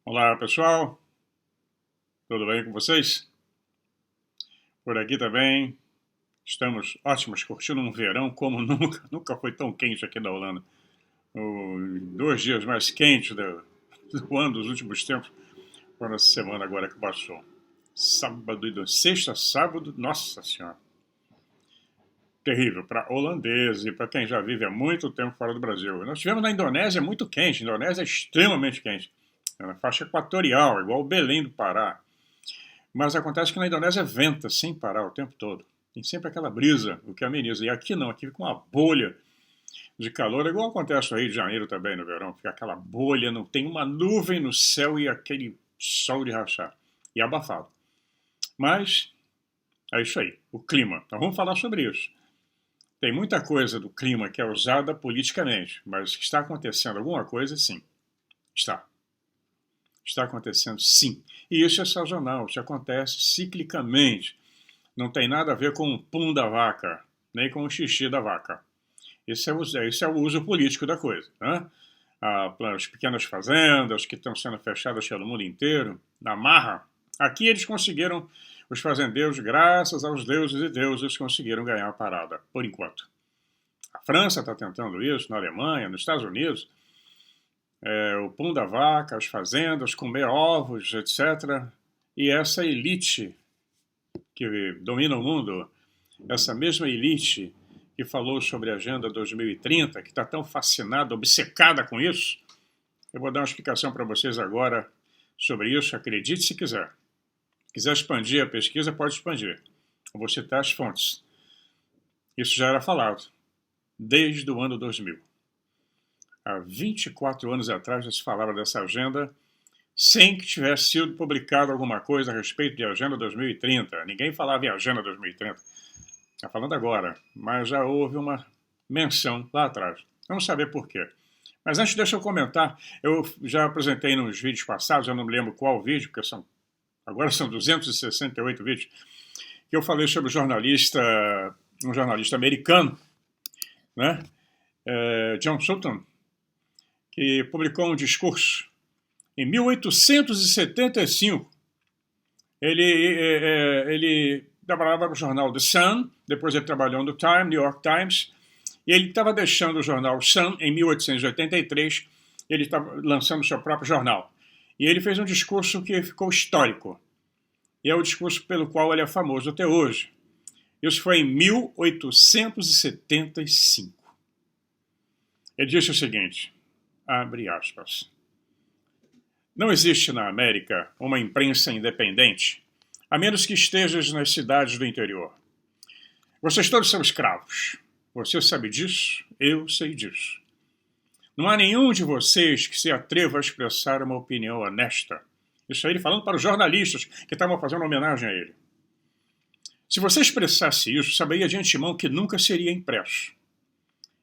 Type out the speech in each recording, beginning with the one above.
Olá, pessoal. Tudo bem com vocês? Por aqui também. Estamos ótimos, curtindo um verão como nunca. Nunca foi tão quente aqui na Holanda. Os 2 dias mais quentes do ano dos últimos tempos foram essa semana agora que passou. Sábado e sexta, sábado, nossa senhora. Terrível para holandês e para quem já vive há muito tempo fora do Brasil. Nós tivemos na Indonésia muito quente. A Indonésia é extremamente quente. É na faixa equatorial, igual o Belém do Pará. Mas acontece que na Indonésia venta sem parar o tempo todo. Tem sempre aquela brisa, o que ameniza. E aqui não, aqui fica uma bolha de calor, igual acontece no Rio de Janeiro também no verão. Fica aquela bolha, não tem uma nuvem no céu e aquele sol de rachar. E abafado. Mas é isso aí, o clima. Então vamos falar sobre isso. Tem muita coisa do clima que é usada politicamente, mas que está acontecendo alguma coisa, sim. Está. Está acontecendo, sim. E isso é sazonal, isso acontece ciclicamente. Não tem nada a ver com o pum da vaca, nem com o xixi da vaca. Esse é o uso político da coisa. Né? As pequenas fazendas que estão sendo fechadas pelo mundo inteiro, na marra. Aqui eles conseguiram, os fazendeiros, graças aos deuses e deusas, conseguiram ganhar a parada, por enquanto. A França está tentando isso, na Alemanha, nos Estados Unidos. O pão da vaca, as fazendas, comer ovos, etc. E essa elite que domina o mundo, essa mesma elite que falou sobre a Agenda 2030, que está tão fascinada, obcecada com isso, eu vou dar uma explicação para vocês agora sobre isso, acredite se quiser. Se quiser expandir a pesquisa, pode expandir. Eu vou citar as fontes. Isso já era falado desde o ano 2000. Há 24 anos atrás já se falava dessa agenda sem que tivesse sido publicado alguma coisa a respeito de Agenda 2030. Ninguém falava em Agenda 2030. Está falando agora, mas já houve uma menção lá atrás. Vamos saber por quê. Mas antes, deixa eu comentar. Eu já apresentei nos vídeos passados, eu não me lembro qual vídeo, porque agora são 268 vídeos, que eu falei sobre um jornalista americano, né? John Sutton, que publicou um discurso em 1875. Ele trabalhava para o jornal The Sun, depois ele trabalhou no New York Times, e ele estava deixando o jornal Sun em 1883, ele estava lançando o seu próprio jornal. E ele fez um discurso que ficou histórico, e é o discurso pelo qual ele é famoso até hoje. Isso foi em 1875. Ele disse o seguinte, abre aspas: não existe na América uma imprensa independente, a menos que estejas nas cidades do interior. Vocês todos são escravos. Você sabe disso, eu sei disso. Não há nenhum de vocês que se atreva a expressar uma opinião honesta. Isso aí ele falando para os jornalistas que estavam fazendo homenagem a ele. Se você expressasse isso, saberia de antemão que nunca seria impresso.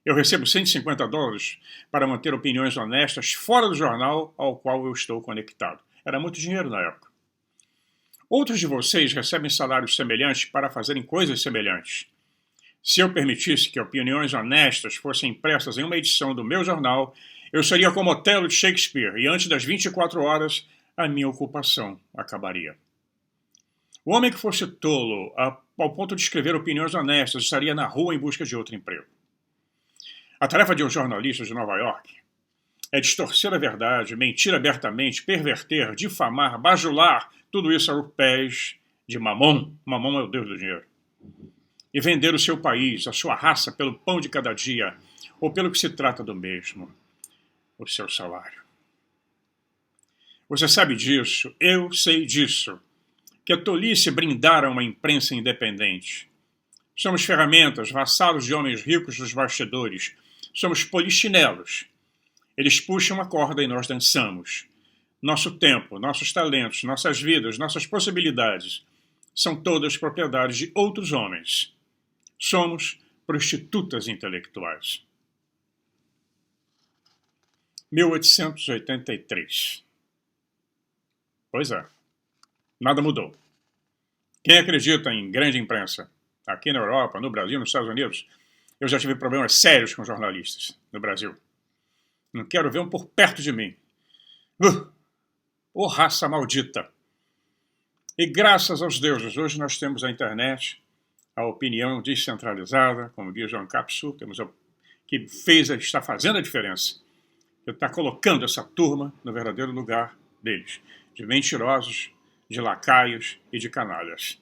Eu recebo $150 para manter opiniões honestas fora do jornal ao qual eu estou conectado. Era muito dinheiro na época. Outros de vocês recebem salários semelhantes para fazerem coisas semelhantes. Se eu permitisse que opiniões honestas fossem impressas em uma edição do meu jornal, eu seria como Otelo de Shakespeare, e antes das 24 horas, a minha ocupação acabaria. O homem que fosse tolo ao ponto de escrever opiniões honestas estaria na rua em busca de outro emprego. A tarefa de um jornalista de Nova York é distorcer a verdade, mentir abertamente, perverter, difamar, bajular, tudo isso aos pés de Mamon. Mamon é o deus do dinheiro. E vender o seu país, a sua raça, pelo pão de cada dia, ou pelo que se trata do mesmo, o seu salário. Você sabe disso, eu sei disso, que a tolice brindar a uma imprensa independente. Somos ferramentas, vassalos de homens ricos dos bastidores. Somos polichinelos. Eles puxam a corda e nós dançamos. Nosso tempo, nossos talentos, nossas vidas, nossas possibilidades são todas propriedades de outros homens. Somos prostitutas intelectuais. 1883. Pois é. Nada mudou. Quem acredita em grande imprensa? Aqui na Europa, no Brasil, nos Estados Unidos, eu já tive problemas sérios com jornalistas no Brasil. Não quero ver um por perto de mim. Ô raça maldita! E graças aos deuses, hoje nós temos a internet, a opinião descentralizada, como diz João Capsu, temos que está fazendo a diferença, que está colocando essa turma no verdadeiro lugar deles, de mentirosos, de lacaios e de canalhas.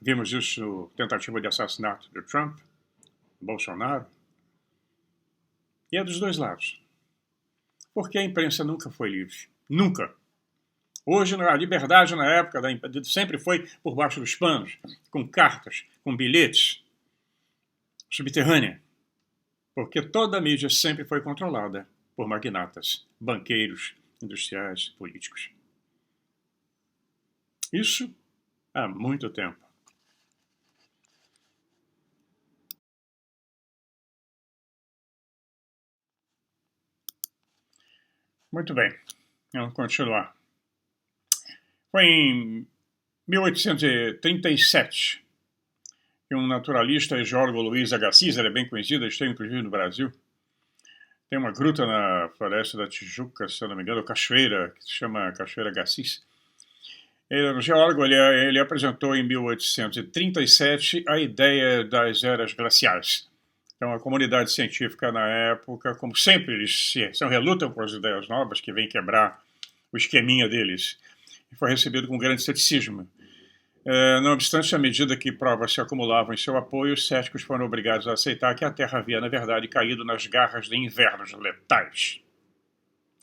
Vimos isso na tentativa de assassinato de Trump, Bolsonaro, e é dos dois lados. Porque a imprensa nunca foi livre. Nunca. Hoje, a liberdade na época sempre foi por baixo dos panos, com cartas, com bilhetes, subterrânea. Porque toda a mídia sempre foi controlada por magnatas, banqueiros, industriais, políticos. Isso há muito tempo. Muito bem, vamos continuar. Foi em 1837 que um naturalista e geólogo, Luiz Agassiz, ele é bem conhecido, esteve inclusive no Brasil. Tem uma gruta na floresta da Tijuca, se eu não me engano, cachoeira, que se chama Cachoeira Agassiz. Ele era um geólogo, ele apresentou em 1837 a ideia das eras glaciais. Então, a comunidade científica na época, como sempre, eles relutam com as ideias novas que vêm quebrar o esqueminha deles. E foi recebido com grande ceticismo. Não obstante, à medida que provas se acumulavam em seu apoio, os céticos foram obrigados a aceitar que a Terra havia, na verdade, caído nas garras de invernos letais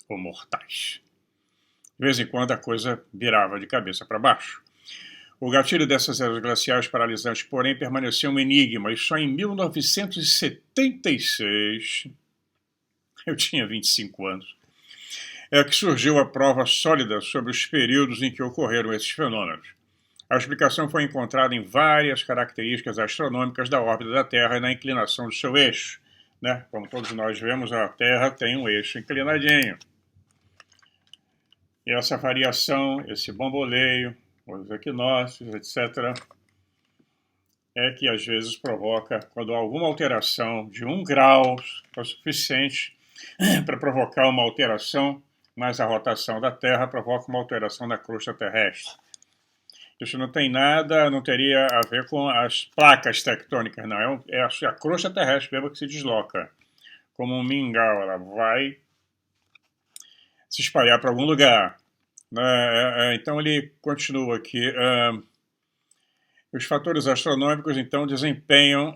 ou mortais. De vez em quando a coisa virava de cabeça para baixo. O gatilho dessas eras glaciais paralisantes, porém, permaneceu um enigma, e só em 1976, eu tinha 25 anos, é que surgiu a prova sólida sobre os períodos em que ocorreram esses fenômenos. A explicação foi encontrada em várias características astronômicas da órbita da Terra e na inclinação do seu eixo. Né? Como todos nós vemos, a Terra tem um eixo inclinadinho. E essa variação, esse bamboleio, os equinócios, etc., é que às vezes provoca, quando há alguma alteração de 1 grau, é o suficiente para provocar uma alteração, mas a rotação da Terra provoca uma alteração na crosta terrestre. Isso não tem nada, não teria a ver com as placas tectônicas, não. É a crosta terrestre mesmo que se desloca. Como um mingau, ela vai se espalhar para algum lugar. Então ele continua aqui. Os fatores astronômicos, então, desempenharam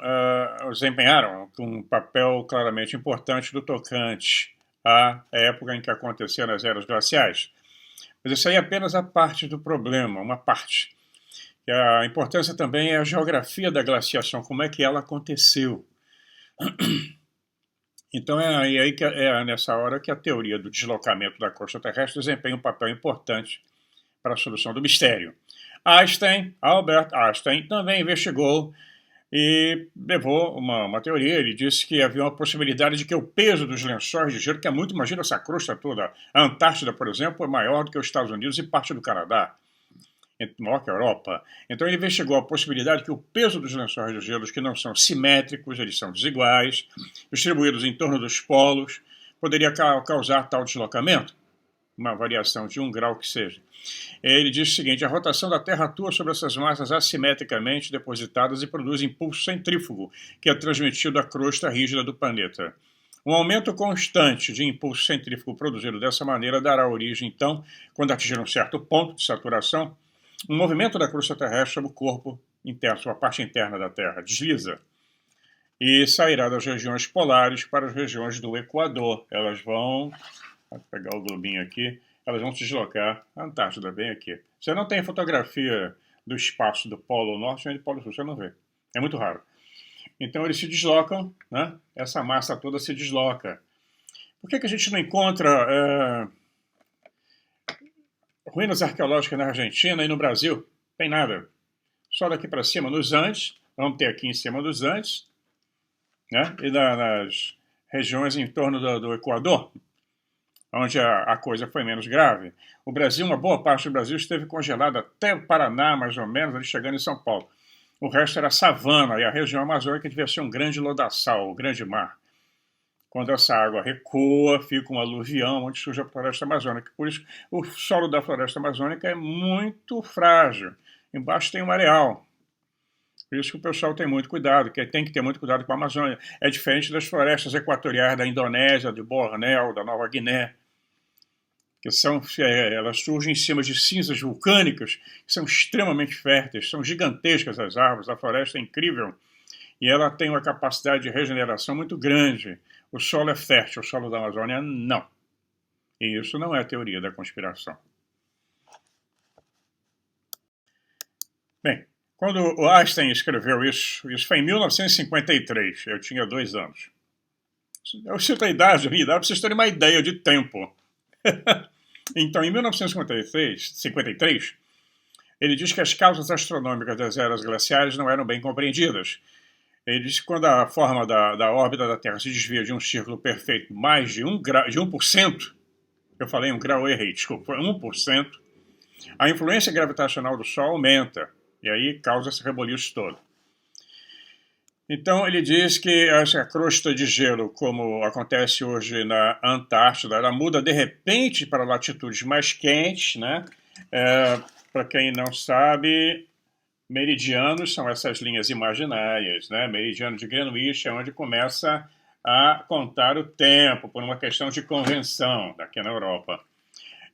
um papel claramente importante no tocante à época em que aconteceram as eras glaciais. Mas isso aí é apenas a parte do problema, uma parte. E a importância também é a geografia da glaciação, como é que ela aconteceu. Então é nessa hora que a teoria do deslocamento da crosta terrestre desempenha um papel importante para a solução do mistério. Albert Einstein, também investigou e levou uma teoria. Ele disse que havia uma possibilidade de que o peso dos lençóis de gelo, que é muito, imagina essa crosta toda, a Antártida, por exemplo, é maior do que os Estados Unidos e parte do Canadá, maior que a Europa. Então ele investigou a possibilidade que o peso dos lençóis de gelo, que não são simétricos, eles são desiguais, distribuídos em torno dos polos, poderia causar tal deslocamento, uma variação de 1 grau que seja. Ele diz o seguinte: a rotação da Terra atua sobre essas massas assimetricamente depositadas e produz impulso centrífugo, que é transmitido à crosta rígida do planeta. Um aumento constante de impulso centrífugo produzido dessa maneira dará origem, então, quando atingir um certo ponto de saturação, um movimento da crosta terrestre sobre o corpo interno, sobre a parte interna da Terra, desliza, e sairá das regiões polares para as regiões do Equador. Elas vão, vou pegar o globinho aqui, elas vão se deslocar. A Antártida, bem aqui. Você não tem fotografia do espaço do Polo Norte nem do Polo Sul, você não vê. É muito raro. Então eles se deslocam, né? Essa massa toda se desloca. Por que a gente não encontra ruínas arqueológicas na Argentina e no Brasil? Tem nada. Só daqui para cima, nos Andes, vamos ter aqui em cima dos Andes, né? E nas regiões em torno do Equador, onde a coisa foi menos grave. O Brasil, uma boa parte do Brasil esteve congelada até o Paraná, mais ou menos, ali chegando em São Paulo. O resto era savana, e a região amazônica devia ser um grande lodaçal, o grande mar. Quando essa água recua, fica um aluvião onde surge a floresta amazônica. Por isso, o solo da floresta amazônica é muito frágil. Embaixo tem um areal. Por isso que o pessoal tem muito cuidado, que tem que ter muito cuidado com a Amazônia. É diferente das florestas equatoriais da Indonésia, de Bornéu, da Nova Guiné, que elas surgem em cima de cinzas vulcânicas, que são extremamente férteis, são gigantescas as árvores, a floresta é incrível, e ela tem uma capacidade de regeneração muito grande. O solo é fértil, o solo da Amazônia não. E isso não é teoria da conspiração. Bem, quando o Einstein escreveu isso foi em 1953, eu tinha 2 anos. Eu cito a idade ali, dá para vocês terem uma ideia de tempo. Então, em 1953, ele diz que as causas astronômicas das eras glaciares não eram bem compreendidas. Ele diz que quando a forma da órbita da Terra se desvia de um círculo perfeito mais de 1%, eu falei 1 grau, eu errei, desculpa, 1%, a influência gravitacional do Sol aumenta, e aí causa esse reboliço todo. Então ele diz que essa crosta de gelo, como acontece hoje na Antártida, ela muda de repente para latitudes mais quentes, né? Para quem não sabe, meridianos são essas linhas imaginárias, né? Meridiano de Greenwich é onde começa a contar o tempo, por uma questão de convenção, daqui na Europa.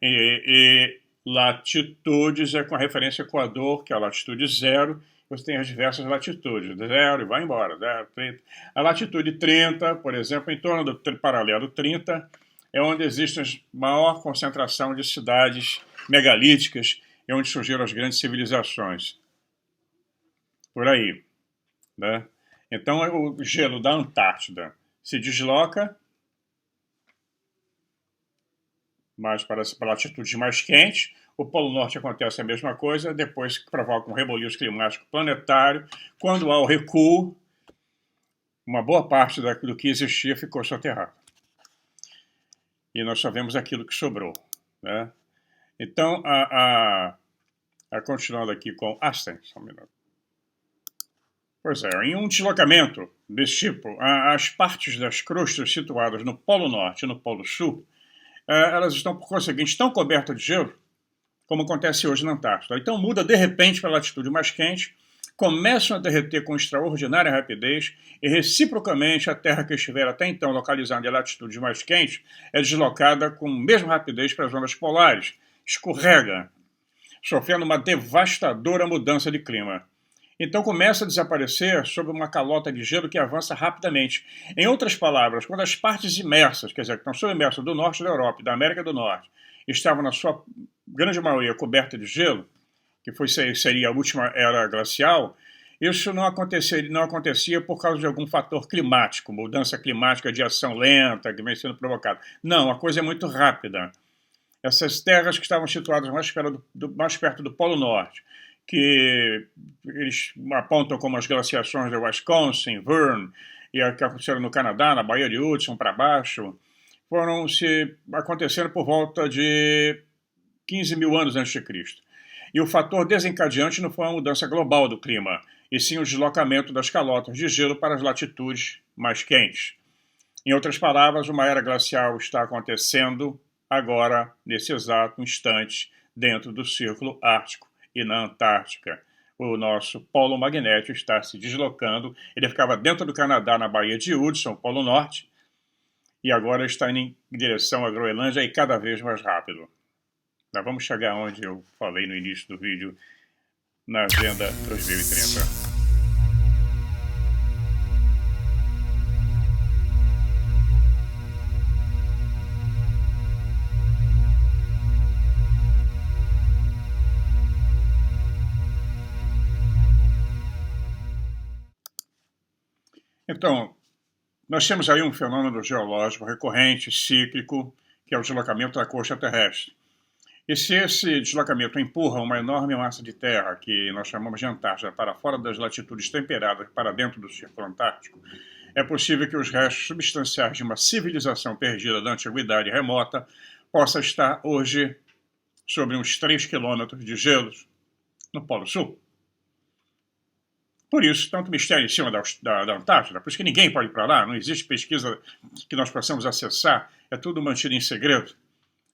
E latitudes é com referência ao Equador, que é a latitude 0, você tem as diversas latitudes, 0 e vai embora, 0, 30. A latitude 30, por exemplo, em torno do paralelo 30, é onde existe a maior concentração de cidades megalíticas, é onde surgiram as grandes civilizações. Por aí, né? Então, o gelo da Antártida se desloca mais para latitudes mais quentes. O Polo Norte acontece a mesma coisa, depois provoca um reboliço climático planetário. Quando há o recuo, uma boa parte do que existia ficou soterrado. E nós só vemos aquilo que sobrou, né? Então, continuando aqui com Einstein, só um minuto. Pois é, em um deslocamento desse tipo, as partes das crostas situadas no Polo Norte e no Polo Sul, elas estão, por conseguinte, tão cobertas de gelo, como acontece hoje na Antártida. Então muda de repente para a latitude mais quente, começam a derreter com extraordinária rapidez e reciprocamente a Terra que estiver até então localizada em latitudes mais quentes é deslocada com a mesma rapidez para as zonas polares, escorrega, sofrendo uma devastadora mudança de clima. Então começa a desaparecer sob uma calota de gelo que avança rapidamente. Em outras palavras, quando as partes imersas, quer dizer, que estão submersas do norte da Europa e da América do Norte, estavam na sua grande maioria coberta de gelo, que seria a última era glacial, isso não acontecia por causa de algum fator climático, mudança climática de ação lenta que vem sendo provocada. Não, a coisa é muito rápida. Essas terras que estavam situadas mais perto do Polo Norte, que eles apontam como as glaciações de Wisconsin, Verne, e a que aconteceram no Canadá, na Baía de Hudson para baixo, foram acontecendo por volta de 15 mil anos antes de Cristo. E o fator desencadeante não foi a mudança global do clima, e sim o deslocamento das calotas de gelo para as latitudes mais quentes. Em outras palavras, uma era glacial está acontecendo agora, nesse exato instante, dentro do Círculo Ártico e na Antártica. O nosso polo magnético está se deslocando. Ele ficava dentro do Canadá, na Baía de Hudson, Polo Norte, e agora está indo em direção à Groenlândia e cada vez mais rápido. Nós vamos chegar onde eu falei no início do vídeo, na Agenda 2030. Então, nós temos aí um fenômeno geológico recorrente, cíclico, que é o deslocamento da crosta terrestre. E se esse deslocamento empurra uma enorme massa de terra, que nós chamamos de Antártida, para fora das latitudes temperadas, para dentro do Círculo Antártico, é possível que os restos substanciais de uma civilização perdida da antiguidade remota possa estar hoje sobre uns 3 quilômetros de gelos no Polo Sul. Por isso, tanto mistério em cima da Antártida, por isso que ninguém pode ir para lá, não existe pesquisa que nós possamos acessar, é tudo mantido em segredo.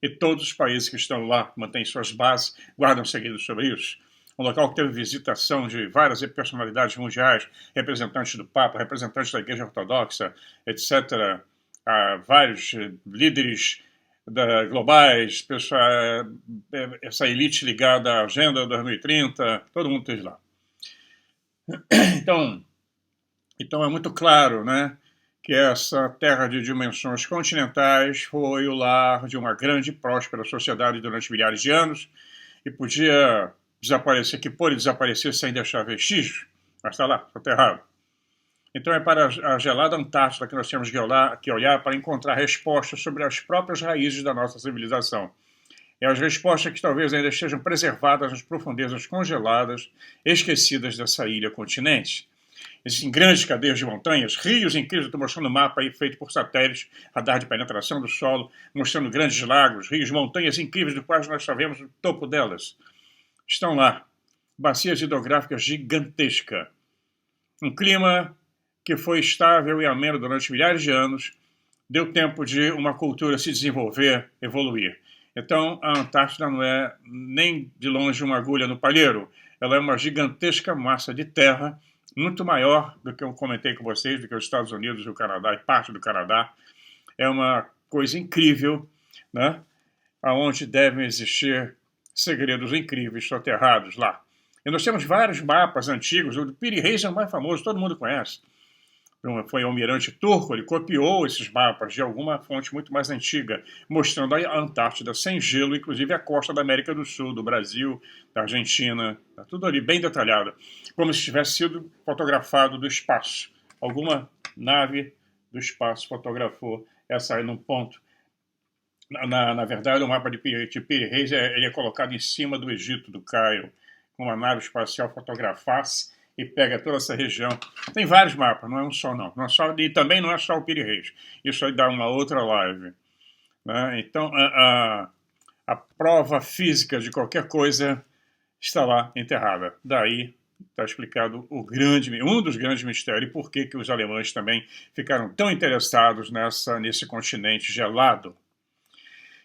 E todos os países que estão lá mantêm suas bases, guardam segredos sobre isso. Um local que teve visitação de várias personalidades mundiais, representantes do Papa, representantes da Igreja Ortodoxa, etc. Vários líderes globais, essa elite ligada à Agenda 2030, todo mundo esteve lá. Então é muito claro, né, que essa terra de dimensões continentais foi o lar de uma grande e próspera sociedade durante milhares de anos e podia desaparecer, que pôde desaparecer sem deixar vestígios, mas está lá, soterrado. Então é para a gelada Antártida que nós temos que olhar para encontrar respostas sobre as próprias raízes da nossa civilização. E as respostas que talvez ainda estejam preservadas nas profundezas congeladas, esquecidas dessa ilha-continente. Existem grandes cadeias de montanhas, rios incríveis. Estou mostrando um mapa aí feito por satélites, radar de penetração do solo, mostrando grandes lagos, rios, montanhas incríveis, do quais nós só vemos o topo delas. Estão lá, bacias hidrográficas gigantescas. Um clima que foi estável e ameno durante milhares de anos, deu tempo de uma cultura se desenvolver, evoluir. Então, a Antártida não é nem de longe uma agulha no palheiro, ela é uma gigantesca massa de terra, muito maior do que eu comentei com vocês, do que os Estados Unidos e o Canadá, e parte do Canadá. É uma coisa incrível, né? Onde devem existir segredos incríveis soterrados lá. E nós temos vários mapas antigos, o do Piri Reis é o mais famoso, todo mundo conhece. Foi um almirante turco, ele copiou esses mapas de alguma fonte muito mais antiga, mostrando a Antártida sem gelo, inclusive a costa da América do Sul, do Brasil, da Argentina, tá tudo ali bem detalhado, como se tivesse sido fotografado do espaço. Alguma nave do espaço fotografou essa aí num ponto. Na verdade, o mapa de Piri Reis ele é colocado em cima do Egito, do Cairo, com uma nave espacial fotografasse e pega toda essa região. Tem vários mapas, não é um só não. Não é só, e também não é só o Piri Reis. Isso aí dá uma outra live. Né? Então, a prova física de qualquer coisa está lá enterrada. Daí está explicado um dos grandes mistérios, e por que os alemães também ficaram tão interessados nesse continente gelado.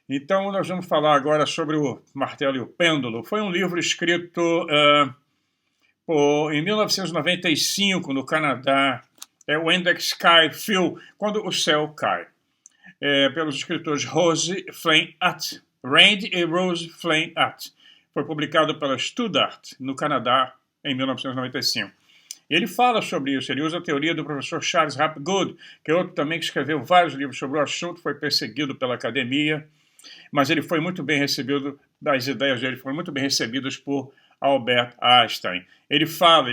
Então, nós vamos falar agora sobre o Martelo e o Pêndulo. Foi um livro escrito em 1995, no Canadá, When the Sky Fell, quando o céu cai, pelos escritores Rose Flame-Att, Rand e Rose Flame-Att. Foi publicado pela Studart, no Canadá, em 1995. Ele fala sobre isso, ele usa a teoria do professor Charles Hapgood, que é outro também que escreveu vários livros sobre o assunto, foi perseguido pela academia, mas ele foi muito bem recebido, as ideias dele foram muito bem recebidas por Albert Einstein. Ele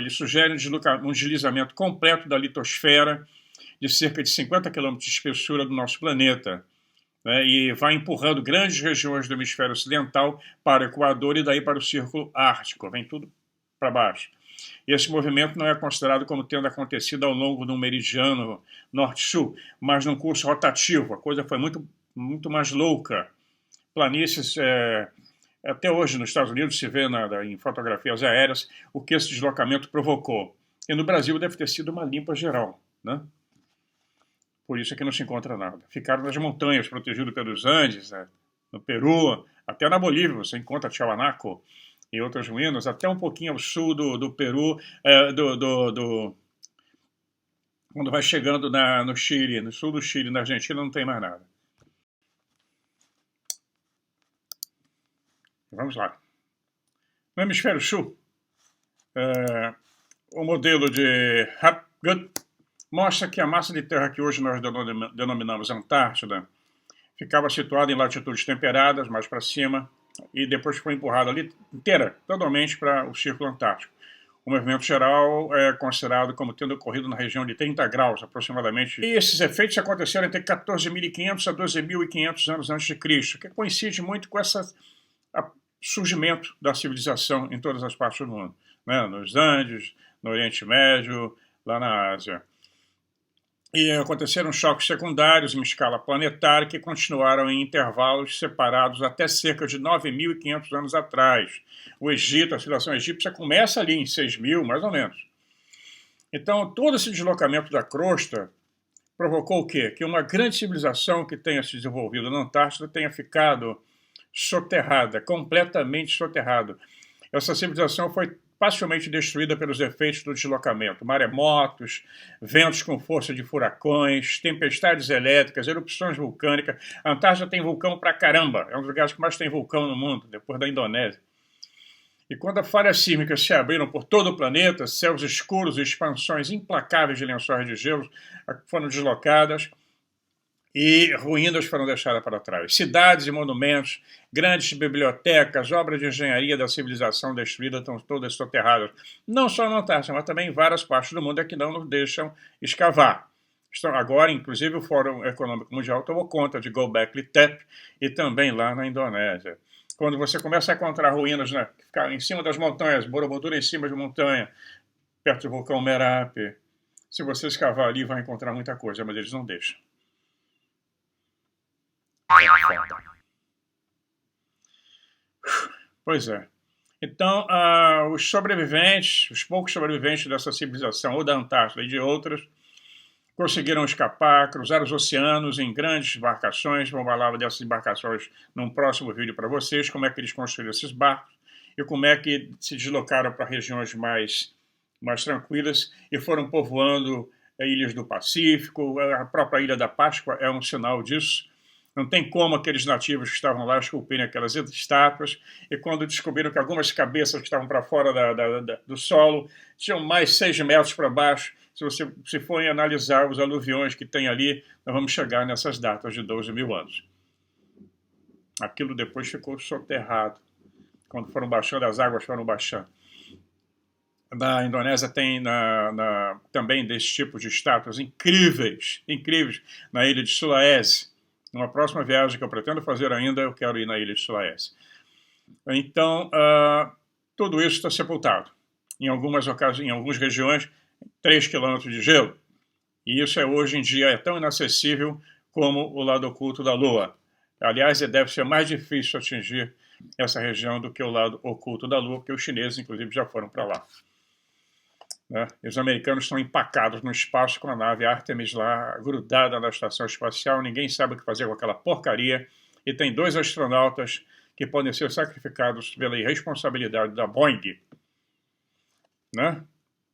sugere um deslizamento completo da litosfera de cerca de 50 km de espessura do nosso planeta, né, e vai empurrando grandes regiões do hemisfério ocidental para o Equador e daí para o Círculo Ártico, vem tudo para baixo. E esse movimento não é considerado como tendo acontecido ao longo de um meridiano norte-sul, mas num curso rotativo. A coisa foi muito, muito mais louca. Planícies, até hoje nos Estados Unidos se vê em fotografias aéreas o que esse deslocamento provocou. E no Brasil deve ter sido uma limpa geral, né? Por isso é que não se encontra nada. Ficaram nas montanhas, protegidos pelos Andes, né? No Peru, até na Bolívia você encontra Tiahuanaco e outras ruínas, até um pouquinho ao sul do Peru, quando vai chegando no Chile, no sul do Chile, na Argentina, não tem mais nada. Vamos lá. No hemisfério sul, o modelo de Hapgood mostra que a massa de terra que hoje nós denominamos Antártida ficava situada em latitudes temperadas, mais para cima, e depois foi empurrada ali inteira, totalmente para o Círculo Antártico. O movimento geral é considerado como tendo ocorrido na região de 30 graus, aproximadamente. E esses efeitos aconteceram entre 14.500 a 12.500 anos antes de Cristo, que coincide muito com esse surgimento da civilização em todas as partes do mundo, né? Nos Andes, no Oriente Médio, lá na Ásia. E aconteceram choques secundários em escala planetária que continuaram em intervalos separados até cerca de 9.500 anos atrás. O Egito, a civilização egípcia começa ali em 6.000, mais ou menos. Então, todo esse deslocamento da crosta provocou o quê? Que uma grande civilização que tenha se desenvolvido na Antártida tenha ficado soterrada, completamente soterrada. Essa civilização foi facilmente destruída pelos efeitos do deslocamento, maremotos, ventos com força de furacões, tempestades elétricas, erupções vulcânicas. A Antártida tem vulcão pra caramba, é um dos lugares que mais tem vulcão no mundo, depois da Indonésia. E quando as falhas sísmicas se abriram por todo o planeta, céus escuros e expansões implacáveis de lençóis de gelo foram deslocadas e ruínas foram deixadas para trás. Cidades e monumentos, grandes bibliotecas, obras de engenharia da civilização destruída estão todas soterradas. Não só na Antártida, mas também em várias partes do mundo é que não nos deixam escavar. Agora, inclusive, o Fórum Econômico Mundial tomou conta de Göbekli Tepe e também lá na Indonésia. Quando você começa a encontrar ruínas, né, em cima das montanhas, Borobudur em cima de montanha, perto do vulcão Merapi, se você escavar ali, vai encontrar muita coisa, mas eles não deixam. Pois é. Então, os sobreviventes, os poucos sobreviventes dessa civilização, ou da Antártida e de outras, conseguiram escapar, cruzar os oceanos em grandes embarcações. Vou falar dessas embarcações num próximo vídeo para vocês, como é que eles construíram esses barcos e como é que se deslocaram para regiões mais tranquilas e foram povoando ilhas do Pacífico. A própria Ilha da Páscoa é um sinal disso. Não tem como aqueles nativos que estavam lá esculpirem aquelas estátuas, e quando descobriram que algumas cabeças que estavam para fora do solo tinham mais 6 metros para baixo, se forem analisar os aluviões que tem ali, nós vamos chegar nessas datas de 12 mil anos. Aquilo depois ficou soterrado. Quando foram baixando, as águas foram baixando. Na Indonésia tem também desse tipo de estátuas incríveis, na ilha de Sulawesi. Numa próxima viagem que eu pretendo fazer ainda, eu quero ir na ilha de Sulawesi. Então, tudo isso está sepultado. Em algumas regiões, 3 quilômetros de gelo. E isso hoje em dia tão inacessível como o lado oculto da Lua. Aliás, deve ser mais difícil atingir essa região do que o lado oculto da Lua, porque os chineses, inclusive, já foram para lá. Né? E os americanos estão empacados no espaço com a nave Artemis lá, grudada na estação espacial. Ninguém sabe o que fazer com aquela porcaria. E tem 2 astronautas que podem ser sacrificados pela irresponsabilidade da Boeing. Né?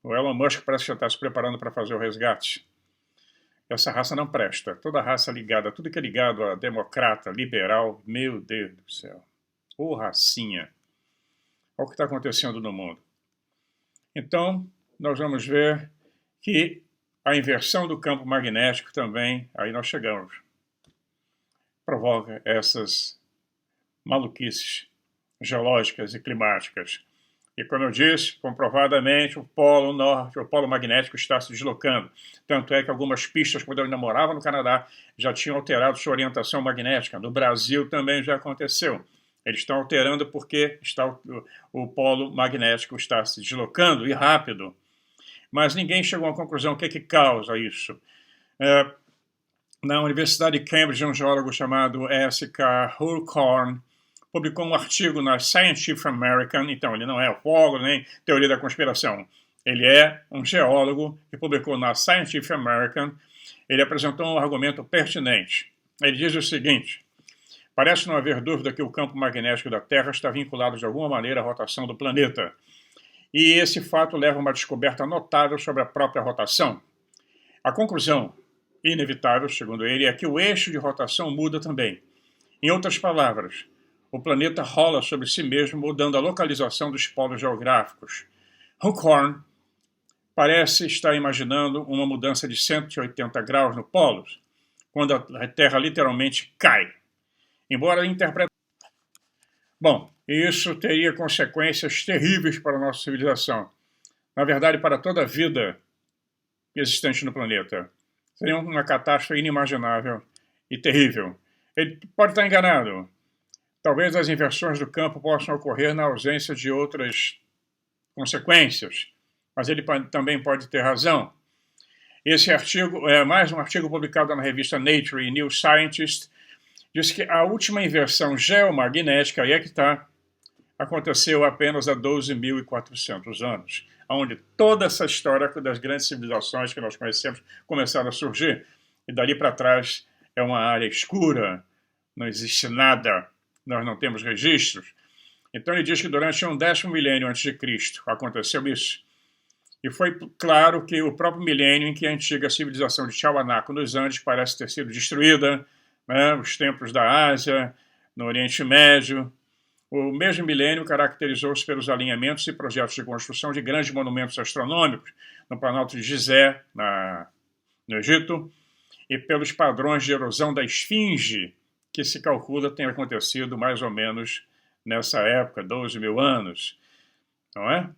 O Elon Musk parece que já está se preparando para fazer o resgate. Essa raça não presta. Toda raça ligada, tudo que é ligado a democrata, liberal, meu Deus do céu. Ô racinha. Olha o que está acontecendo no mundo. Então, nós vamos ver que a inversão do campo magnético também, aí nós chegamos, provoca essas maluquices geológicas e climáticas. E como eu disse, comprovadamente o polo norte, o polo magnético está se deslocando. Tanto é que algumas pistas, quando eu ainda morava no Canadá, já tinham alterado sua orientação magnética. No Brasil também já aconteceu. Eles estão alterando porque o polo magnético está se deslocando e rápido. Mas ninguém chegou à conclusão o que causa isso. Na Universidade de Cambridge, um geólogo chamado S.K. Hultkorn publicou um artigo na Scientific American. Então, ele não é ufólogo nem teoria da conspiração. Ele é um geólogo que publicou na Scientific American. Ele apresentou um argumento pertinente. Ele diz o seguinte: parece não haver dúvida que o campo magnético da Terra está vinculado de alguma maneira à rotação do planeta. E esse fato leva a uma descoberta notável sobre a própria rotação. A conclusão inevitável, segundo ele, é que o eixo de rotação muda também. Em outras palavras, o planeta rola sobre si mesmo, mudando a localização dos polos geográficos. Hultkorn parece estar imaginando uma mudança de 180 graus no polo, quando a Terra literalmente cai. Embora interprete... Bom, isso teria consequências terríveis para a nossa civilização. Na verdade, para toda a vida existente no planeta. Seria uma catástrofe inimaginável e terrível. Ele pode estar enganado. Talvez as inversões do campo possam ocorrer na ausência de outras consequências, mas ele também pode ter razão. Esse artigo é mais um artigo publicado na revista Nature e New Scientist. Diz que a última inversão geomagnética, aí é que está, aconteceu apenas há 12.400 anos, onde toda essa história das grandes civilizações que nós conhecemos começaram a surgir. E dali para trás é uma área escura, não existe nada, nós não temos registros. Então ele diz que durante um 10º milênio antes de Cristo aconteceu isso. E foi claro que o próprio milênio em que a antiga civilização de Tiahuanaco nos Andes parece ter sido destruída, né? Os templos da Ásia, no Oriente Médio. O mesmo milênio caracterizou-se pelos alinhamentos e projetos de construção de grandes monumentos astronômicos no Planalto de Gizé, no Egito, e pelos padrões de erosão da esfinge, que se calcula tem acontecido mais ou menos nessa época, 12.000 anos, não é?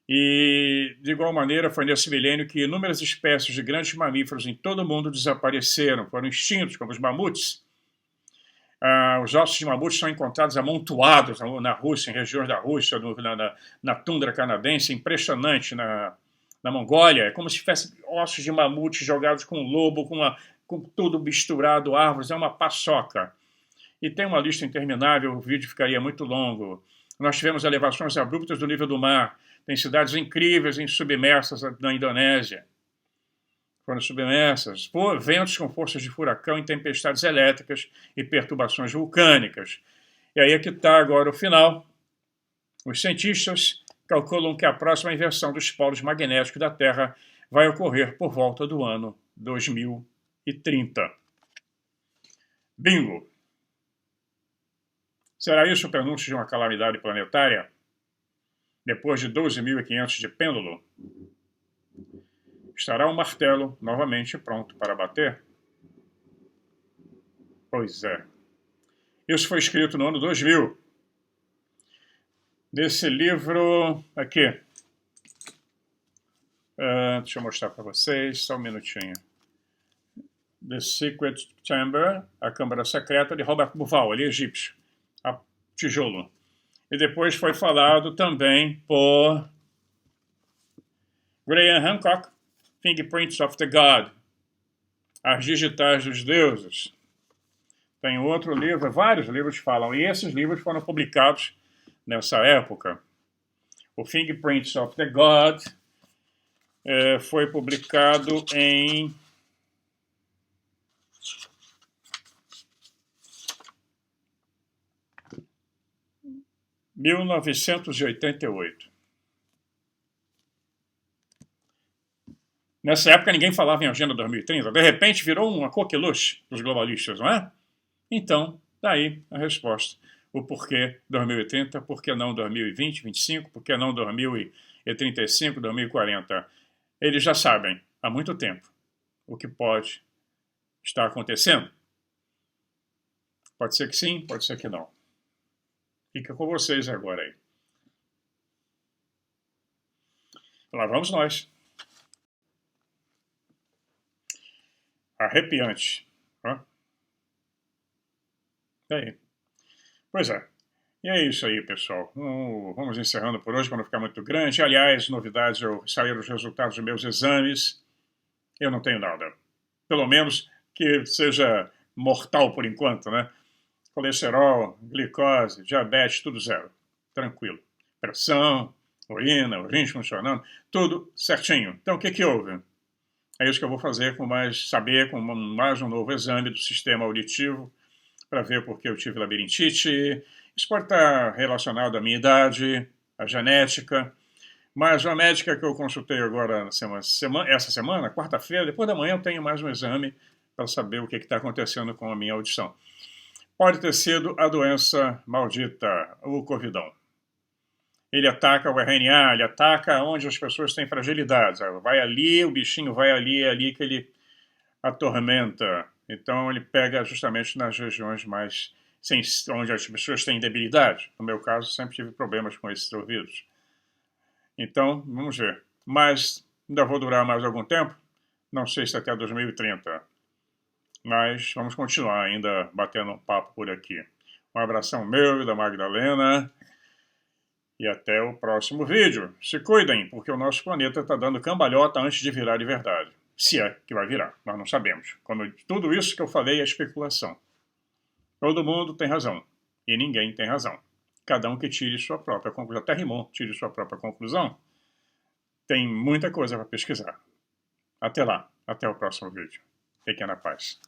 E, de igual maneira, foi nesse milênio que inúmeras espécies de grandes mamíferos em todo o mundo desapareceram, foram extintos, como os mamutes. Os ossos de mamute são encontrados amontoados na Rússia, em regiões da Rússia, na tundra canadense, impressionante, na Mongólia. É como se tivesse ossos de mamute jogados com lobo, com tudo misturado, árvores, é uma paçoca. E tem uma lista interminável, o vídeo ficaria muito longo. Nós tivemos elevações abruptas do nível do mar, tem cidades incríveis submersas na Indonésia. Foram submersas, ventos com forças de furacão e tempestades elétricas e perturbações vulcânicas. E aí é que está agora o final. Os cientistas calculam que a próxima inversão dos polos magnéticos da Terra vai ocorrer por volta do ano 2030. Bingo! Será isso o prenúncio de uma calamidade planetária? Depois de 12.500 de pêndulo? Estará o martelo novamente pronto para bater? Pois é. Isso foi escrito no ano 2000. Nesse livro aqui. Deixa eu mostrar para vocês, só um minutinho. The Secret Chamber, a Câmara Secreta, de Robert Bauval, ele é egípcio, a tijolo. E depois foi falado também por Graham Hancock, Fingerprints of the God, As Digitais dos Deuses. Tem outro livro, vários livros falam, e esses livros foram publicados nessa época. O Fingerprints of the God foi publicado em 1988. Nessa época ninguém falava em Agenda 2030. De repente virou uma coqueluche dos globalistas, não é? Então, daí a resposta. O porquê 2030, por que não 2020, 2025, por que não 2035, 2040? Eles já sabem há muito tempo o que pode estar acontecendo. Pode ser que sim, pode ser que não. Fica com vocês agora aí. Lá vamos nós. Arrepiante. Aí. Pois é. E é isso aí, pessoal. Vamos encerrando por hoje para não ficar muito grande. Aliás, novidades, saíram os resultados dos meus exames. Eu não tenho nada. Pelo menos que seja mortal por enquanto, né? Colesterol, glicose, diabetes, tudo zero. Tranquilo. Pressão, urina, o rins funcionando, tudo certinho. Então, o que houve? É isso que eu vou fazer com mais um novo exame do sistema auditivo, para ver porque eu tive labirintite. Isso pode estar relacionado à minha idade, à genética. Mas uma médica que eu consultei agora essa semana, quarta-feira, depois da manhã, eu tenho mais um exame para saber o que está acontecendo com a minha audição. Pode ter sido a doença maldita, o Covidão. Ele ataca o RNA, ele ataca onde as pessoas têm fragilidades. Vai ali, o bichinho vai ali, é ali que ele atormenta. Então ele pega justamente nas regiões onde as pessoas têm debilidade. No meu caso, sempre tive problemas com esses ouvidos. Então, vamos ver. Mas ainda vou durar mais algum tempo? Não sei se até 2030. Mas vamos continuar ainda batendo um papo por aqui. Um abração meu e da Magdalena. E até o próximo vídeo. Se cuidem, porque o nosso planeta está dando cambalhota antes de virar de verdade. Se é que vai virar, nós não sabemos. Tudo isso que eu falei é especulação. Todo mundo tem razão. E ninguém tem razão. cada um que tire sua própria conclusão. Até rimou, tire sua própria conclusão. Tem muita coisa para pesquisar. Até lá, até o próximo vídeo. Fiquem na paz.